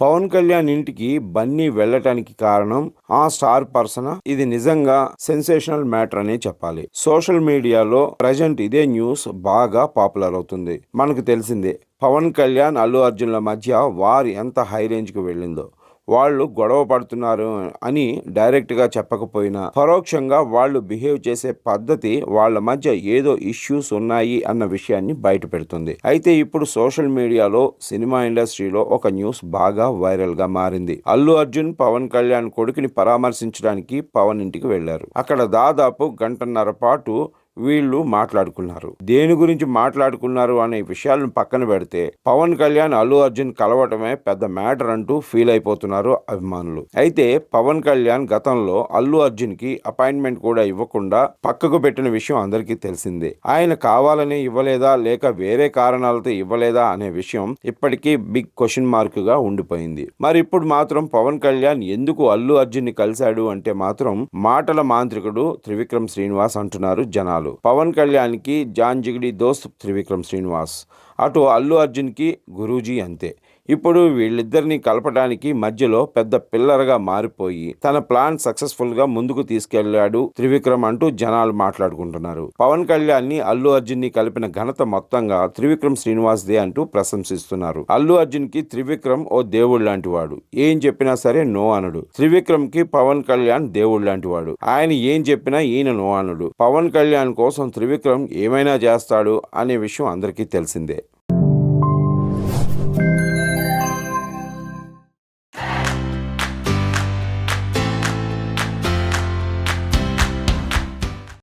పవన్ కళ్యాణ్ ఇంటికి బన్నీ వెళ్ళటానికి కారణం ఆ స్టార్ పర్సన్. ఇది నిజంగా సెన్సేషనల్ మ్యాటర్ అనే చెప్పాలి. సోషల్ మీడియాలో ప్రజెంట్ ఇదే న్యూస్ బాగా పాపులర్ అవుతుంది. మనకు తెలిసిందే పవన్ కళ్యాణ్ అల్లు అర్జున్ల మధ్య వార్ ఎంత హై రేంజ్ కు వెళ్ళిందో. వాళ్ళు గొడవ పడుతున్నారు అని డైరెక్ట్గా చెప్పకపోయినా పరోక్షంగా వాళ్ళు బిహేవ్ చేసే పద్ధతి వాళ్ళ మధ్య ఏదో ఇష్యూస్ ఉన్నాయి అన్న విషయాన్ని బయట పెడుతుంది. అయితే ఇప్పుడు సోషల్ మీడియాలో సినిమా ఇండస్ట్రీలో ఒక న్యూస్ బాగా వైరల్ గా మారింది. అల్లు అర్జున్ పవన్ కళ్యాణ్ కొడుకుని పరామర్శించడానికి పవన్ ఇంటికి వెళ్లారు. అక్కడ దాదాపు గంటన్నర పాటు వీళ్ళు మాట్లాడుకున్నారు. దేని గురించి మాట్లాడుకున్నారు అనే విషయాలను పక్కన పెడితే పవన్ కళ్యాణ్ అల్లు అర్జున్ కలవటమే పెద్ద మ్యాటర్ అంటూ ఫీల్ అయిపోతున్నారు అభిమానులు. అయితే పవన్ కళ్యాణ్ గతంలో అల్లు అర్జున్ కి అపాయింట్మెంట్ కూడా ఇవ్వకుండా పక్కకు పెట్టిన విషయం అందరికీ తెలిసిందే. ఆయన కావాలని ఇవ్వలేదా లేక వేరే కారణాలతో ఇవ్వలేదా అనే విషయం ఇప్పటికీ బిగ్ క్వశ్చన్ మార్క్ గా ఉండిపోయింది. మరి ఇప్పుడు మాత్రం పవన్ కళ్యాణ్ ఎందుకు అల్లు అర్జున్ ని కలిశాడు అంటే మాత్రం మాటల మాంత్రికుడు త్రివిక్రమ్ శ్రీనివాస్ అంటున్నారు జనాలు. పవన్ కళ్యాణ్ కి జాన్ జిగిడి దోస్త్ త్రివిక్రమ్ శ్రీనివాస్, అటు అల్లు అర్జున్ కి గురూజీ అంతే. ఇప్పుడు వీళ్ళిద్దరిని కలపడానికి మధ్యలో పెద్ద పిల్లర్గా మారిపోయి తన ప్లాన్ సక్సెస్ఫుల్ గా ముందుకు తీసుకెళ్లాడు త్రివిక్రమ్ అంటూ జనాలు మాట్లాడుకుంటున్నారు. పవన్ కళ్యాణ్ ని అల్లు అర్జున్ ని కలిపిన ఘనత మొత్తంగా త్రివిక్రమ్ శ్రీనివాస్ దే అంటూ ప్రశంసిస్తున్నారు. అల్లు అర్జున్ కి త్రివిక్రమ్ ఓ దేవుడు లాంటి వాడు. ఏం చెప్పినా సరే నో అనడు. త్రివిక్రమ్ కి పవన్ కళ్యాణ్ దేవుడు లాంటి వాడు. ఆయన ఏం చెప్పినా ఈయన నో అనడు. పవన్ కళ్యాణ్ కోసం త్రివిక్రమ్ ఏమైనా చేస్తాడు అనే విషయం అందరికీ తెలిసిందే.